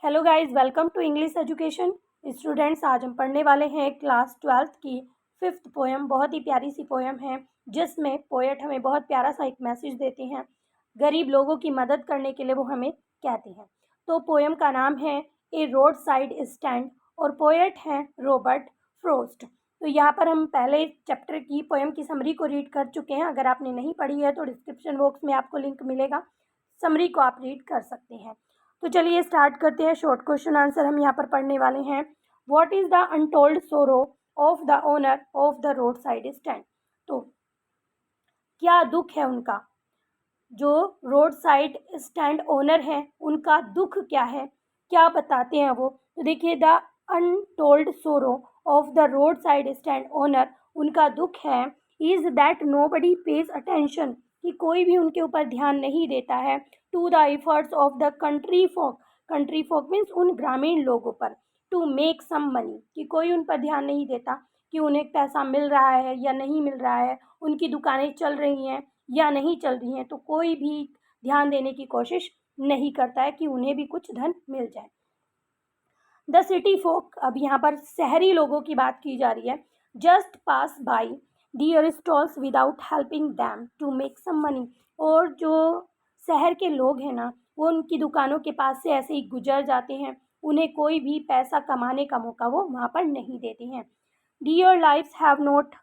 Hello guys, welcome to English education. Students, आज हम पढ़ने वाले हैं क्लास 12th की 5th पोएम। बहुत ही प्यारी सी पोएम है जिसमें पोएट हमें बहुत प्यारा सा एक मैसेज देते हैं। गरीब लोगों की मदद करने के लिए वो हमें कहते हैं। तो पोएम का नाम है ए रोड साइड स्टैंड और पोएट हैं रॉबर्ट फ्रॉस्ट। तो यहाँ पर हम पहले चैप्टर की पोएम की समरी को रीड कर चुके हैं। अगर आपने नहीं पढ़ी है तो डिस्क्रिप्शन बॉक्स में आपको लिंक मिलेगा, समरी को आप रीड कर सकते हैं। तो चलिए स्टार्ट करते हैं। शॉर्ट क्वेश्चन आंसर हम यहाँ पर पढ़ने वाले हैं। What is the untold sorrow of the owner of the road side stand. तो क्या दुख है उनका, जो रोड साइड स्टैंड ओनर है उनका दुख क्या है, क्या बताते हैं वो। तो देखिए, the untold sorrow of the road side stand owner, उनका दुख है is that nobody pays attention, कि कोई भी उनके ऊपर ध्यान नहीं देता है, to the efforts of the country folk means उन ग्रामीण लोगों पर, टू मेक सम मनी, कि कोई उन पर ध्यान नहीं देता कि उन्हें पैसा मिल रहा है या नहीं मिल रहा है, उनकी दुकानें चल रही हैं या नहीं चल रही हैं। तो कोई भी ध्यान देने की कोशिश नहीं करता है कि उन्हें भी कुछ धन मिल जाए। द सिटी फोक, अब यहाँ पर शहरी लोगों की बात की जा रही है, just pass by their stalls without helping them to make some money, और जो शहर के लोग हैं ना, वो उनकी दुकानों के पास से ऐसे ही गुजर जाते हैं, उन्हें कोई भी पैसा कमाने का मौका वो वहाँ पर नहीं देते हैं। Their lives have not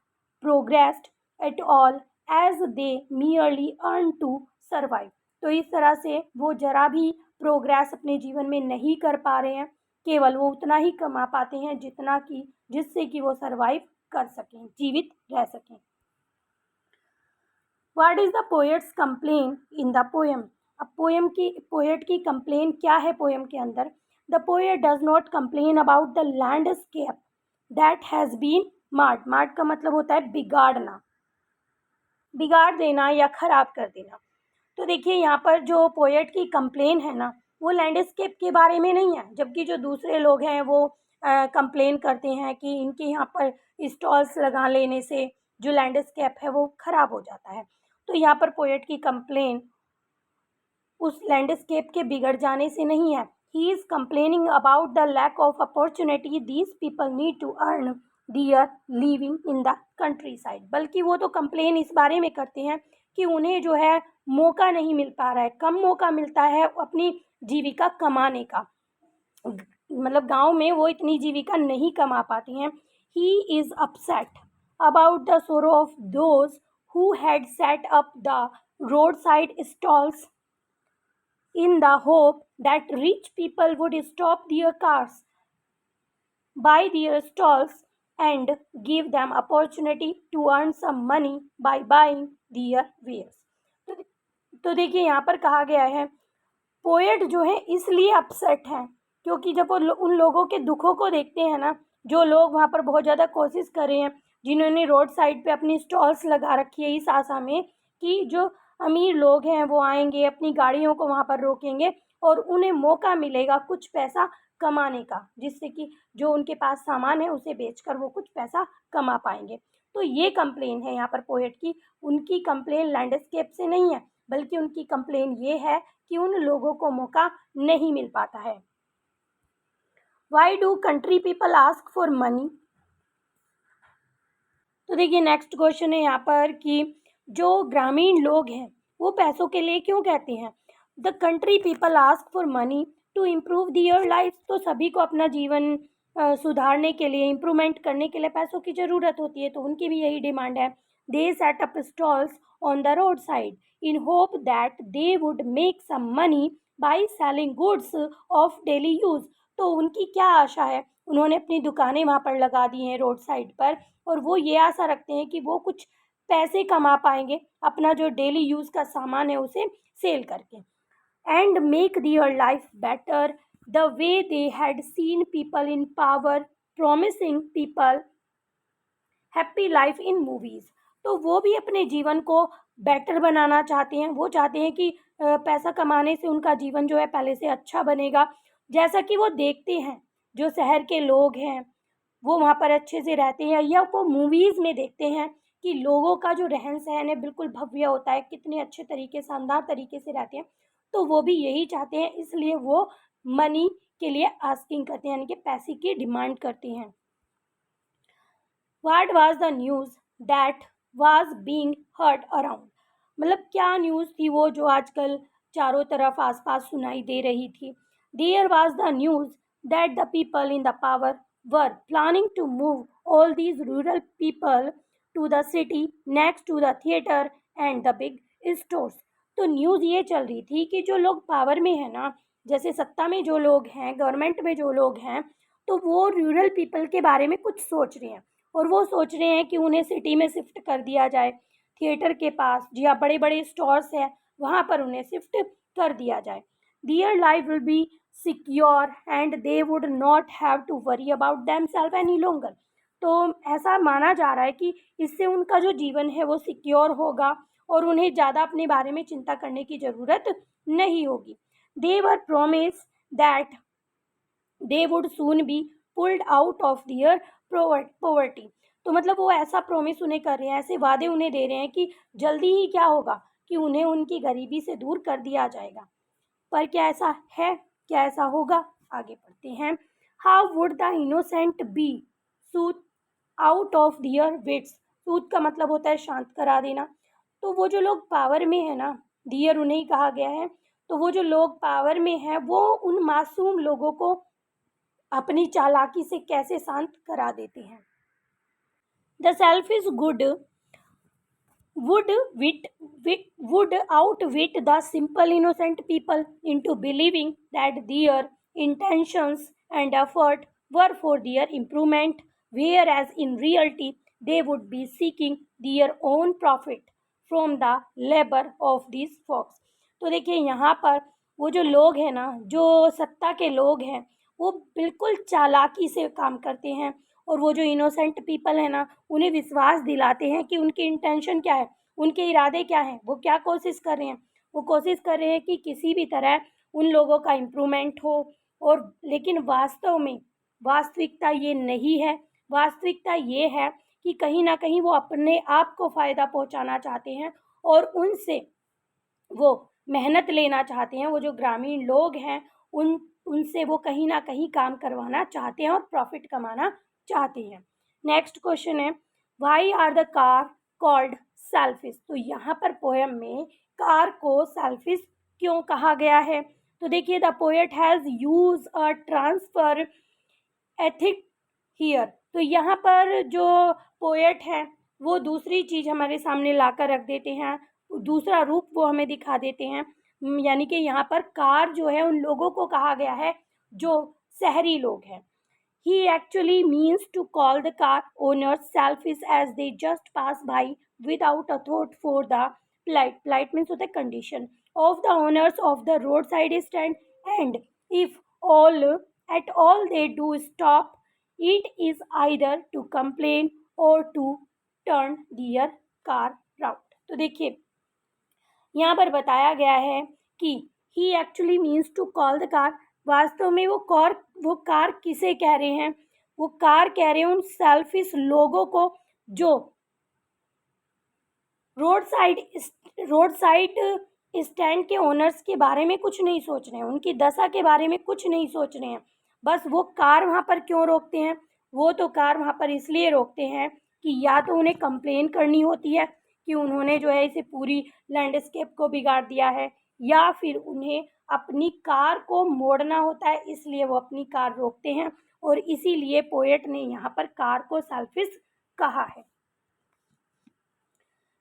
progressed at all as they merely earn to survive. तो इस तरह से वो जरा भी प्रोग्रेस अपने जीवन में नहीं कर पा रहे हैं, केवल वो उतना ही कमा पाते हैं जितना कि जिससे कि वो सरवाइव कर सकें, जीवित रह सकें। What is the poet's complain in the poem. अब पोएट की कंप्लेन क्या है पोएम के अंदर। The poet does not complain about the landscape that has been marred. Marred का मतलब होता है बिगाड़ना, बिगाड़ देना या खराब कर देना। तो देखिए, यहाँ पर जो पोएट की कंप्लेन है ना, वो लैंडस्केप के बारे में नहीं है, जबकि जो दूसरे लोग हैं वो कंप्लेन करते हैं कि इनके यहाँ पर स्टॉल्स लगा लेने से जो लैंडस्केप है वो खराब हो जाता है। तो यहाँ पर पोएट की कंप्लेन उस लैंडस्केप के बिगड़ जाने से नहीं है। He is complaining about the lack of opportunity these people need to earn their living in the countryside. बल्कि वो तो कंप्लेन इस बारे में करते हैं कि उन्हें जो है मौका नहीं मिल पा रहा है, कम मौका मिलता है अपनी जीविका कमाने का। मतलब गांव में वो इतनी जीविका नहीं कमा पाती हैं। He is upset about the सोरो of those who had set up the road side stalls in the hope that rich people would stop their cars, buy their stalls and give them opportunity to earn some money by buying their wares। तो देखिए, यहाँ पर कहा गया है poet जो है इसलिए अपसेट हैं क्योंकि जब वो उन लोगों के दुखों को देखते हैं ना, जो लोग वहाँ पर बहुत ज़्यादा कोशिश कर रहे हैं, जिन्होंने रोड साइड पे अपनी स्टॉल्स लगा रखी है इस आशा में कि जो अमीर लोग हैं वो आएंगे, अपनी गाड़ियों को वहाँ पर रोकेंगे और उन्हें मौका मिलेगा कुछ पैसा कमाने का, जिससे कि जो उनके पास सामान है उसे बेचकर वो कुछ पैसा कमा पाएंगे। तो ये कंप्लेन है यहाँ पर पोएट की। उनकी कंप्लेन लैंडस्केप से नहीं है, बल्कि उनकी कंप्लेन ये है कि उन लोगों को मौका नहीं मिल पाता है। Why do country people ask for money. तो देखिए, नेक्स्ट क्वेश्चन है यहाँ पर कि जो ग्रामीण लोग हैं वो पैसों के लिए क्यों कहते हैं। The country people ask for money to improve their life. तो सभी को अपना जीवन सुधारने के लिए, इम्प्रूवमेंट करने के लिए पैसों की ज़रूरत होती है, तो उनकी भी यही डिमांड है। They set up stalls on the road side in hope that they would make some money by selling goods of daily use। तो उनकी क्या आशा है, उन्होंने अपनी दुकानें वहाँ पर लगा दी हैं रोड साइड पर और वो ये आशा रखते हैं कि वो कुछ पैसे कमा पाएंगे अपना जो डेली यूज़ का सामान है उसे सेल करके। And make their life better the way they had seen people in power promising people happy life in movies. तो वो भी अपने जीवन को बेटर बनाना चाहते हैं। वो चाहते हैं कि पैसा कमाने से उनका जीवन जो है पहले से अच्छा बनेगा, जैसा कि वो देखते हैं जो शहर के लोग हैं वो वहाँ पर अच्छे से रहते हैं, या वो मूवीज़ में देखते हैं कि लोगों का जो रहन सहन है बिल्कुल भव्य होता है, कितने अच्छे तरीके शानदार तरीके से रहते हैं। तो वो भी यही चाहते हैं, इसलिए वो मनी के लिए आस्किंग करते हैं, यानी कि पैसे की डिमांड करते हैं। What was the news that was being heard around? मतलब क्या न्यूज़ थी वो जो आजकल चारों तरफ आसपास सुनाई दे रही थी। There was the news that the people in the power were planning to move all these rural people to the city next to the theater and the big stores. तो न्यूज़ ये चल रही थी कि जो लोग पावर में है ना, जैसे सत्ता में जो लोग हैं, गवर्नमेंट में जो लोग हैं, तो वो रूरल पीपल के बारे में कुछ सोच रहे हैं और वो सोच रहे हैं कि उन्हें सिटी में शिफ्ट कर दिया जाए, थिएटर के पास जहाँ बड़े बड़े स्टोर्स हैं वहाँ पर उन्हें शिफ्ट कर दिया जाए। Their life will be secure and they would not have to worry about themselves any longer. तो ऐसा माना जा रहा है कि इससे उनका जो जीवन है वो सिक्योर होगा और उन्हें ज़्यादा अपने बारे में चिंता करने की ज़रूरत नहीं होगी। They were promise that they would soon be pulled out of their poverty. तो मतलब वो ऐसा प्रॉमिस उन्हें कर रहे हैं, ऐसे वादे उन्हें दे रहे हैं कि जल्दी ही क्या होगा कि उन्हें उनकी गरीबी से दूर कर दिया जाएगा। पर क्या ऐसा है, क्या ऐसा होगा? आगे पढ़ते हैं। How would the innocent be sooth out of their wits. Sooth का मतलब होता है शांत करा देना। तो वो जो लोग पावर में है ना, दियर उन्हें ही कहा गया है, तो वो जो लोग पावर में हैं वो उन मासूम लोगों को अपनी चालाकी से कैसे शांत करा देते हैं। The selfish good would outwit the simple innocent people into believing that their intentions and effort were for their improvement, whereas in reality they would be seeking their own profit from the labor of these folks। तो देखिए यहाँ पर वो जो लोग हैं ना, जो सत्ता के लोग हैं, वो बिल्कुल चालाकी से काम करते हैं और वो जो इनोसेंट पीपल है ना, उन्हें विश्वास दिलाते हैं कि उनकी इंटेंशन क्या है, उनके इरादे क्या हैं, वो क्या कोशिश कर रहे हैं। वो कोशिश कर रहे हैं कि किसी भी तरह उन लोगों का इम्प्रूवमेंट हो। और लेकिन वास्तव में वास्तविकता ये नहीं है। वास्तविकता ये है कि कहीं ना कहीं वो अपने आप को फ़ायदा पहुंचाना चाहते हैं और उनसे वो मेहनत लेना चाहते हैं। वो जो ग्रामीण लोग हैं उनसे वो कहीं ना कहीं काम करवाना चाहते हैं और प्रॉफिट कमाना चाहते हैं। नेक्स्ट क्वेश्चन है, why are the car called selfish. तो यहाँ पर पोएम में कार को सेल्फिश क्यों कहा गया है? तो देखिए, the poet has use a transfer ethic here. तो यहाँ पर जो पोएट है वो दूसरी चीज़ हमारे सामने लाकर रख देते हैं, दूसरा रूप वो हमें दिखा देते हैं। यानी कि यहाँ पर कार जो है उन लोगों को कहा गया है जो शहरी लोग हैं। He actually means to call the car owners selfish as they just pass by without a thought for the plight. Plight means होता है condition of the owners of the roadside stand, and if all they do stop, it is either to complain or to turn their car round। तो देखिए यहाँ पर बताया गया है कि he actually means to call the car. वास्तव में वो कार किसे कह रहे हैं? वो कार कह रहे हैं उन सेल्फिश लोगों को जो रोड साइड स्टैंड के ओनर्स के बारे में कुछ नहीं सोच रहे हैं, उनकी दशा के बारे में कुछ नहीं सोच रहे हैं। बस वो कार वहाँ पर क्यों रोकते हैं? वो तो कार वहाँ पर इसलिए रोकते हैं कि या तो उन्हें कंप्लेन करनी होती है कि उन्होंने जो है इसे पूरी लैंडस्केप को बिगाड़ दिया है, या फिर उन्हें अपनी कार को मोड़ना होता है, इसलिए वो अपनी कार रोकते हैं। और इसीलिए पोएट ने यहाँ पर कार को सेल्फिश कहा है।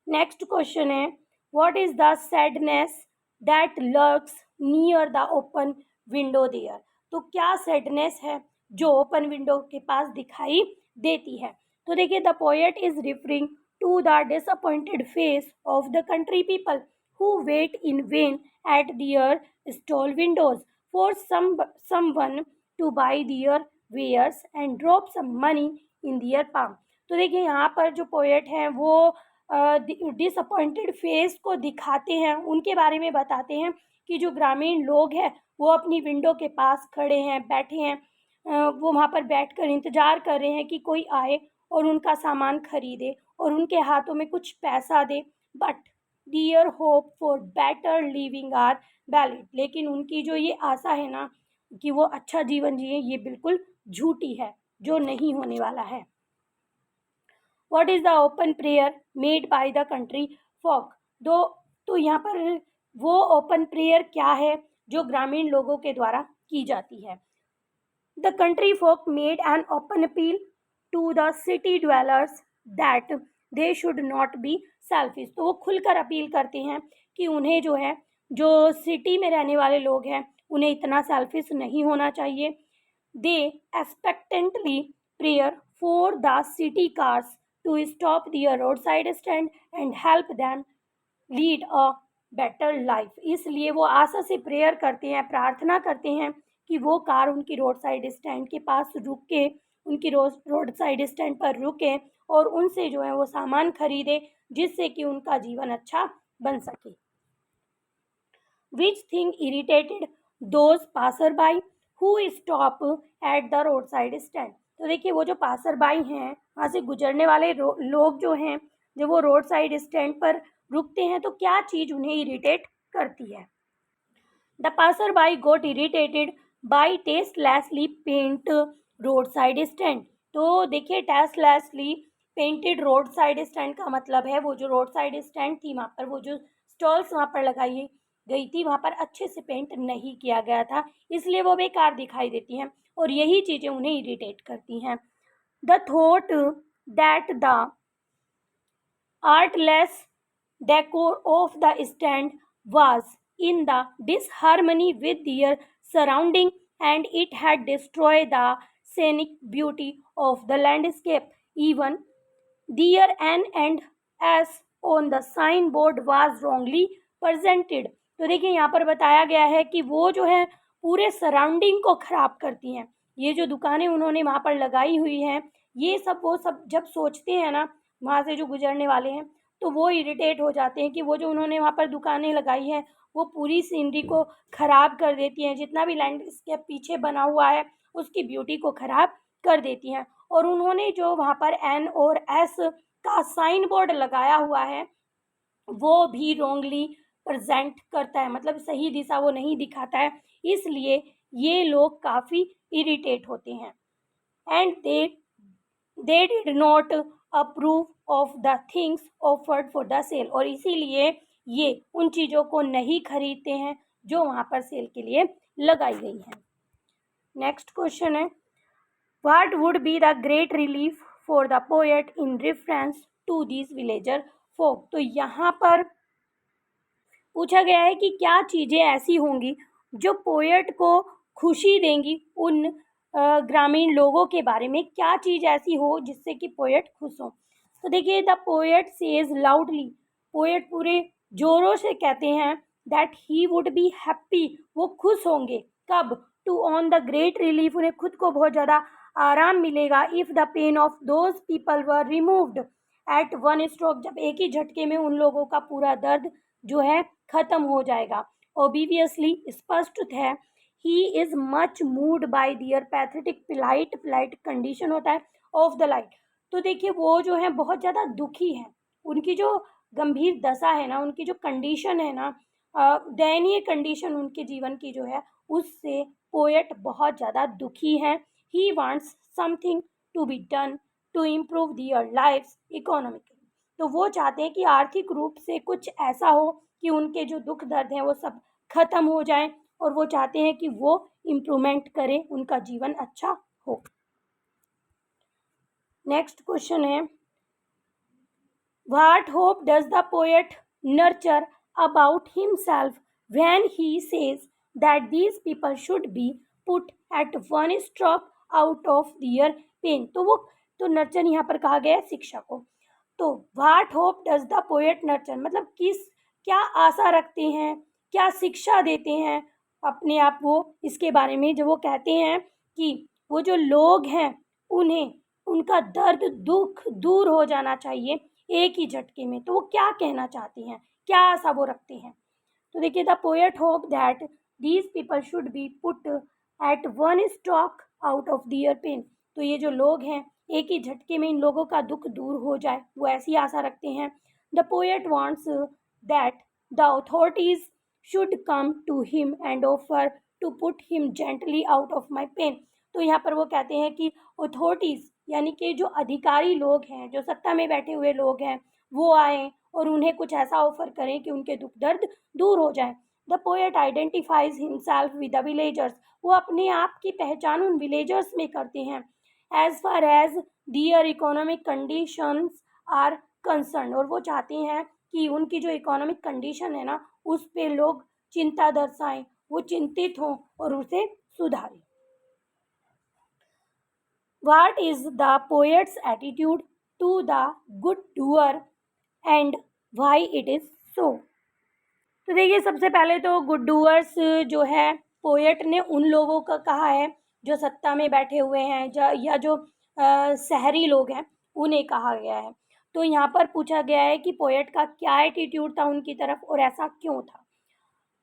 नेक्स्ट क्वेश्चन है, what is the sadness that lurks near the open window there. तो क्या सैडनेस है जो ओपन विंडो के पास दिखाई देती है? तो देखिए, the poet is referring to the disappointed face of the country people who wait in vain at their stall windows for someone to buy their wares and drop some money in their palm। तो देखिए, यहाँ पर जो poet हैं वो disappointed face को दिखाते हैं, उनके बारे में बताते हैं कि जो ग्रामीण लोग हैं वो अपनी विंडो के पास खड़े हैं, बैठे हैं, वो वहाँ पर बैठकर इंतज़ार कर रहे हैं कि कोई आए और उनका सामान खरीदे और उनके हाथों में कुछ पैसा दे। But their hope for better living are valid. लेकिन उनकी जो ये आशा है ना, कि वो अच्छा जीवन जिए, ये बिल्कुल झूठी है, जो नहीं होने वाला है। What is the open prayer made by the country folk? दो तो यहाँ पर वो ओपन प्रेयर क्या है जो ग्रामीण लोगों के द्वारा की जाती है? The country folk made an open appeal to the city dwellers that they should not be selfish. तो वो खुलकर अपील करते हैं कि उन्हें जो है, जो सिटी में रहने वाले लोग हैं, उन्हें इतना सेल्फिश नहीं होना चाहिए। They expectantly prayer for the city cars to stop their road side stand and help them lead a better life. इसलिए वो आशा से प्रेयर करते हैं, प्रार्थना करते हैं कि वो कार उनकी रोड साइड स्टैंड के पास रुक के, उनकी रोड साइड स्टैंड पर रुके और उनसे जो है वो सामान खरीदे, जिससे कि उनका जीवन अच्छा बन सके। Which thing irritated those passer by who stop at the road side stand? तो देखिए, वो जो पासर बाई हैं, वहाँ से गुजरने वाले लोग जो हैं, जब वो रोड साइड स्टैंड पर रुकते हैं तो क्या चीज़ उन्हें इरिटेट करती है? The passer by got irritated by tastelessly paint road side stand. तो देखिए, tastelessly painted road side stand का मतलब है वो जो रोड साइड स्टैंड थी, वहाँ पर वो जो स्टॉल्स वहाँ पर लगाई गई थी, वहाँ पर अच्छे से पेंट नहीं किया गया था, इसलिए वो बेकार दिखाई देती हैं और यही चीज़ें उन्हें इरिटेट करती हैं। The thought that the artless decor of the stand was in the disharmony with their surrounding, and it had destroyed the scenic beauty of the landscape. Even their N and S on the signboard was wrongly presented. तो देखिए, यहाँ पर बताया गया है कि वो जो है पूरे सराउंडिंग को खराब करती हैं। ये जो दुकानें उन्होंने वहाँ पर लगाई हुई हैं, ये सब वो सब जब सोचते हैं ना, वहाँ से जो गुजरने वाले हैं, तो वो इरिटेट हो जाते हैं कि वो जो उन्होंने वहाँ पर दुकानें लगाई हैं वो पूरी सीनरी को ख़राब कर देती हैं, जितना भी लैंडस्केप पीछे बना हुआ है उसकी ब्यूटी को ख़राब कर देती हैं। और उन्होंने जो वहाँ पर एन और एस का साइन बोर्ड लगाया हुआ है वो भी रॉन्गली प्रेजेंट करता है, मतलब सही दिशा वो नहीं दिखाता है, इसलिए ये लोग काफ़ी इरिटेट होते हैं। And they did not approve of the things offered for the sale. और इसीलिए ये उन चीज़ों को नहीं खरीदते हैं जो वहाँ पर सेल के लिए लगाई गई हैं। नेक्स्ट क्वेश्चन है, what would be the great relief for the poet in reference to this villager folk? तो यहाँ पर पूछा गया है कि क्या चीज़ें ऐसी होंगी जो पोएट को खुशी देंगी, उन ग्रामीण लोगों के बारे में क्या चीज़ ऐसी हो जिससे कि पोएट खुश हो। तो देखिए, the poet says loudly, poet पूरे जोरों से कहते हैं that he would be happy, वो खुश होंगे कब? To on the great relief, उन्हें खुद को बहुत ज़्यादा आराम मिलेगा। If the pain of those people were removed at one stroke, जब एक ही झटके में उन लोगों का पूरा दर्द जो है खत्म हो जाएगा। ऑब्वियसली स्पष्ट है, he is much moved by their pathetic plight condition होता है ऑफ द लाइट। तो देखिए, वो जो है बहुत ज़्यादा दुखी हैं, उनकी जो गंभीर दशा है ना, उनकी जो कंडीशन है ना, दयनीय कंडीशन उनके जीवन की जो है, उससे पोएट बहुत ज़्यादा दुखी हैं। He wants something to be done to improve their lives economically. तो वो चाहते हैं कि आर्थिक रूप से कुछ ऐसा हो कि उनके जो दुख दर्द हैं वो सब खत्म हो जाएं, और वो चाहते हैं कि वो इम्प्रूवमेंट करें, उनका जीवन अच्छा हो। नेक्स्ट क्वेश्चन है, what hope does the poet nurture about himself when he says that these people should be put at one stroke out of their pain? तो नर्चर यहाँ पर कहा गया है शिक्षा को। तो what hope does the poet nurture, मतलब क्या आशा रखते हैं, क्या शिक्षा देते हैं अपने आप वो इसके बारे में, जब वो कहते हैं कि वो जो लोग हैं उन्हें उनका दर्द दुख दूर हो जाना चाहिए एक ही झटके में। तो वो क्या कहना चाहते हैं, क्या आशा वो रखते हैं? तो देखिए, the poet hope that these people should be put at one stroke out of their pain. तो ये जो लोग हैं एक ही झटके में इन लोगों का दुख दूर हो जाए, वो ऐसी आशा रखते हैं। The poet wants that the authorities should come to him and offer to put him gently out of my pain. तो यहाँ पर वो कहते हैं कि अथॉरिटीज़ यानी कि जो अधिकारी लोग हैं, जो सत्ता में बैठे हुए लोग हैं, वो आएँ और उन्हें कुछ ऐसा ऑफर करें कि उनके दुख दर्द दूर हो जाए। The poet identifies himself with the villagers. वो अपने आप की पहचान उन विलेजर्स में करते हैं। As far as their economic conditions are concern. और वो चाहते हैं कि उनकी जो इकोनॉमिक कंडीशन है ना, उस पे लोग चिंता दर्शाएं, वो चिंतित हों और उसे सुधारें। What is the poet's attitude to the good doer and why it is so? तो देखिए, सबसे पहले तो गुड डूअर्स जो है पोएट ने उन लोगों का कहा है जो सत्ता में बैठे हुए हैं या जो शहरी लोग हैं, उन्हें कहा गया है। तो यहाँ पर पूछा गया है कि पोएट का क्या एटीट्यूड था उनकी तरफ और ऐसा क्यों था।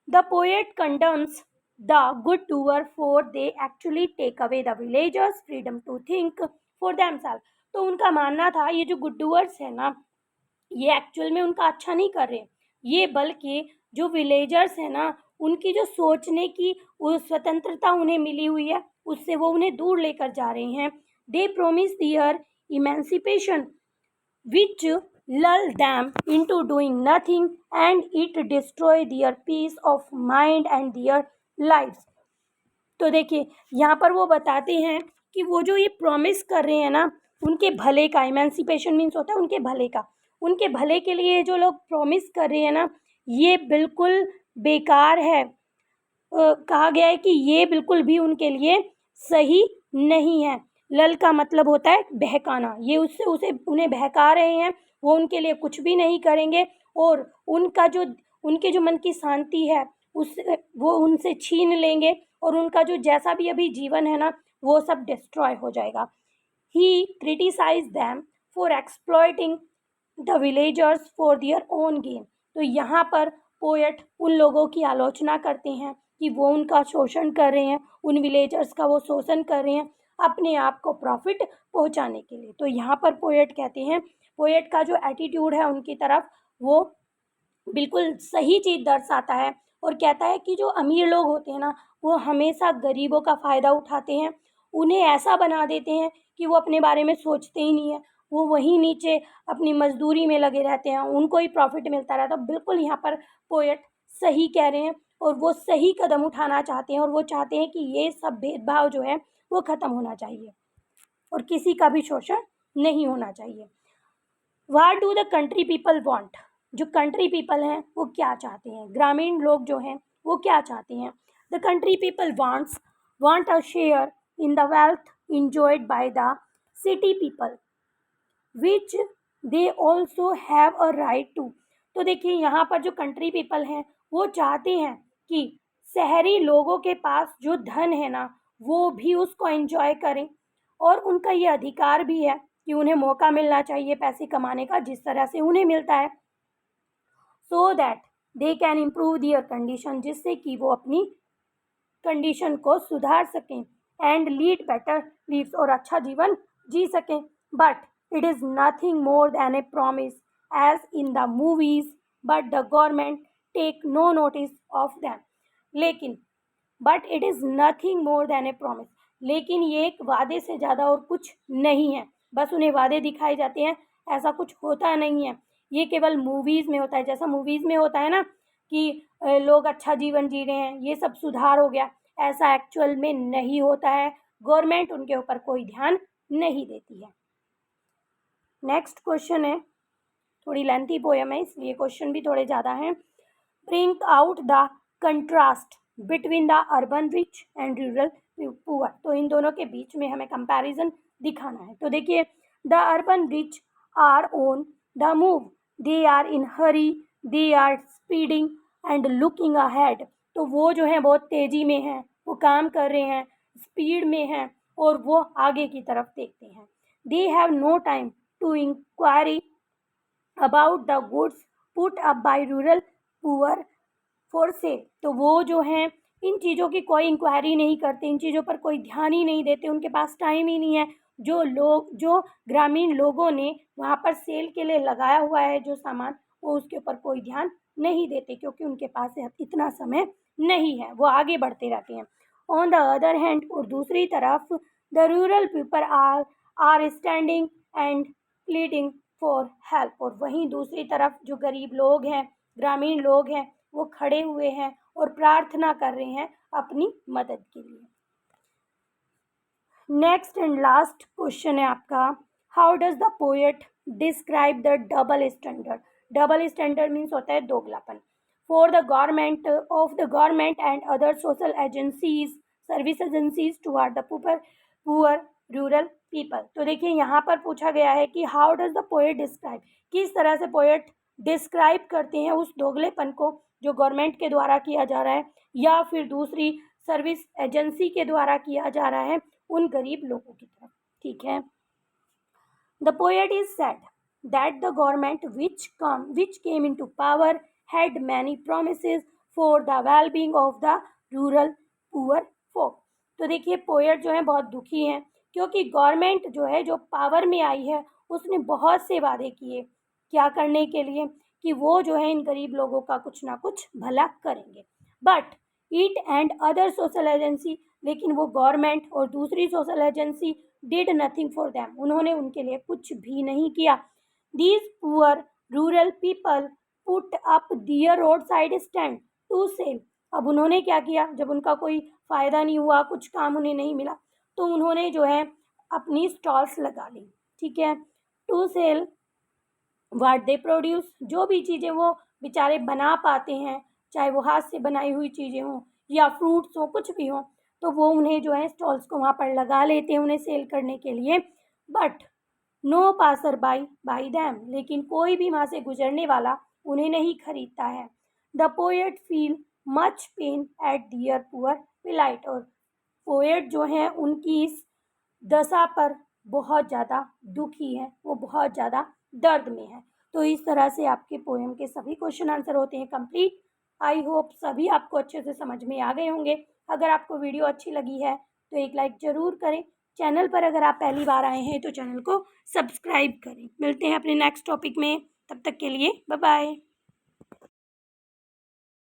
The poet condemns the good doer for they actually take away the villagers' freedom to think for themselves। तो उनका मानना था ये जो गुड डूअर्स है ना, ये एक्चुअल में उनका अच्छा नहीं कर रहे, ये बल्कि जो विलेजर्स है ना, उनकी जो सोचने की वो स्वतंत्रता उन्हें मिली हुई है, उससे वो उन्हें दूर लेकर जा रहे हैं। They promise their emancipation which lull them into doing nothing and it destroy their peace of mind and their lives। तो देखिए, यहाँ पर वो बताते हैं कि वो जो ये प्रॉमिस कर रहे हैं ना, उनके भले का, इमेंसिपेशन मीन्स होता है उनके भले का, उनके भले के लिए जो लोग प्रॉमिस कर रहे हैं ना, ये बिल्कुल बेकार है। कहा गया है कि ये बिल्कुल भी उनके लिए सही नहीं है। लल का मतलब होता है बहकाना, ये उससे उसे उन्हें बहका रहे हैं, वो उनके लिए कुछ भी नहीं करेंगे और उनके जो मन की शांति है उस वो उनसे छीन लेंगे और उनका जो जैसा भी अभी जीवन है ना, वो सब डिस्ट्रॉय हो जाएगा। He criticize them for exploiting the villagers for their own gain. तो यहाँ पर पोएट उन लोगों की आलोचना करते हैं कि वो उनका शोषण कर रहे हैं, उन विलेजर्स का वो शोषण कर रहे हैं अपने आप को प्रॉफिट पहुंचाने के लिए। तो यहाँ पर पोएट कहते हैं, पोएट का जो एटीट्यूड है उनकी तरफ, वो बिल्कुल सही चीज़ दर्शाता है और कहता है कि जो अमीर लोग होते हैं ना, वो हमेशा गरीबों का फ़ायदा उठाते हैं, उन्हें ऐसा बना देते हैं कि वो अपने बारे में सोचते ही नहीं है, वो वहीं नीचे अपनी मजदूरी में लगे रहते हैं, उनको ही प्रॉफिट मिलता रहता है। बिल्कुल यहाँ पर पोएट सही कह रहे हैं और वो सही कदम उठाना चाहते हैं और वो चाहते हैं कि ये सब भेदभाव जो है वो ख़त्म होना चाहिए और किसी का भी शोषण नहीं होना चाहिए। What do the country people want. जो कंट्री पीपल हैं वो क्या चाहते हैं, ग्रामीण लोग जो हैं वो क्या चाहते हैं। The country people want a share in the wealth enjoyed by the city people which they also have a right to. तो देखिए, यहाँ पर जो कंट्री पीपल हैं वो चाहते हैं कि शहरी लोगों के पास जो धन है ना, वो भी उसको एंजॉय करें और उनका ये अधिकार भी है कि उन्हें मौका मिलना चाहिए पैसे कमाने का जिस तरह से उन्हें मिलता है, so that they can improve their condition, जिससे कि वो अपनी कंडीशन को सुधार सकें एंड लीड बेटर लीव्स, और अच्छा जीवन जी सकें। But it is nothing more than a promise as in the movies, but the government take no notice of them. लेकिन but it is nothing more than a promise, लेकिन ये एक वादे से ज़्यादा और कुछ नहीं है। बस उन्हें वादे दिखाए जाते हैं, ऐसा कुछ होता नहीं है। ये केवल मूवीज़ में होता है, जैसा मूवीज़ में होता है ना कि लोग अच्छा जीवन जी रहे हैं, ये सब सुधार हो गया, ऐसा एक्चुअल में नहीं होता है। गवर्नमेंट उनके ऊपर कोई ध्यान नहीं देती है। नेक्स्ट क्वेश्चन है, थोड़ी लेंथी पोएम है इसलिए क्वेश्चन भी थोड़े ज़्यादा हैं। Bring out the contrast between the urban rich and rural poor. तो इन दोनों के बीच में हमें कंपैरिजन दिखाना है। तो देखिए, the urban rich are on the move, they are in hurry, they are speeding and looking ahead. तो वो जो है बहुत तेज़ी में हैं, वो काम कर रहे हैं, स्पीड में हैं और वो आगे की तरफ देखते हैं। They have no time to inquiry about the goods put up by rural poor for sale. तो वो जो हैं इन चीज़ों की कोई इंक्वायरी नहीं करते, इन चीज़ों पर कोई ध्यान ही नहीं देते, उनके पास टाइम ही नहीं है। जो ग्रामीण लोगों ने वहाँ पर सेल के लिए लगाया हुआ है जो सामान, वो उसके ऊपर कोई ध्यान नहीं देते क्योंकि उनके पास इतना समय नहीं है, वो आगे बढ़ते रहते हैं। ऑन द अदर हैंड, और दूसरी तरफ the rural people are standing and pleading for help, और वहीं दूसरी तरफ जो गरीब लोग हैं, ग्रामीण लोग हैं, वो खड़े हुए हैं और प्रार्थना कर रहे हैं अपनी मदद के लिए। नेक्स्ट एंड लास्ट क्वेश्चन है आपका, how does the poet describe the double standard. Double standard means होता है दोगलापन। For the government of the government and other social agencies service agencies toward the poor rural people. तो देखिए यहाँ पर पूछा गया है कि how does the poet describe, किस तरह से पोएट डिस्क्राइब करते हैं उस दोगलेपन को जो गवर्नमेंट के द्वारा किया जा रहा है या फिर दूसरी सर्विस एजेंसी के द्वारा किया जा रहा है उन गरीब लोगों की तरफ। ठीक है। The poet is said that the government which came into power had many promises for the well-being of the rural poor folk। तो देखिए पोएट जो है बहुत दुखी हैं क्योंकि गवर्नमेंट जो है जो पावर में आई है उसने बहुत से वादे किए, क्या करने के लिए, कि वो जो है इन गरीब लोगों का कुछ ना कुछ भला करेंगे। But it and other social agency, लेकिन वो गवर्नमेंट और दूसरी social agency did nothing for them, उन्होंने उनके लिए कुछ भी नहीं किया। These poor rural people put up their road side stand to sell. अब उन्होंने क्या किया, जब उनका कोई फ़ायदा नहीं हुआ, कुछ काम उन्हें नहीं मिला, तो उन्होंने जो है अपनी स्टॉल्स लगा ली। ठीक है, to sell what they produce, जो भी चीज़ें वो बेचारे बना पाते हैं, चाहे वो हाथ से बनाई हुई चीज़ें हों या फ्रूट्स हों, कुछ भी हों, तो वो उन्हें जो है स्टॉल्स को वहाँ पर लगा लेते हैं उन्हें सेल करने के लिए। But no passer by them, लेकिन कोई भी वहाँ से गुजरने वाला उन्हें नहीं खरीदता है। The poet feel much pain at their poor plight, और पोएट जो हैं उनकी इस दशा पर बहुत ज़्यादा दुखी है, वो बहुत ज़्यादा दर्द में है। तो इस तरह से आपके पोएम के सभी क्वेश्चन आंसर होते हैं कंप्लीट। आई होप सभी आपको अच्छे से समझ में आ गए होंगे। अगर आपको वीडियो अच्छी लगी है तो एक लाइक ज़रूर करें। चैनल पर अगर आप पहली बार आए हैं तो चैनल को सब्सक्राइब करें। मिलते हैं अपने नेक्स्ट टॉपिक में, तब तक के लिए बाय बाय।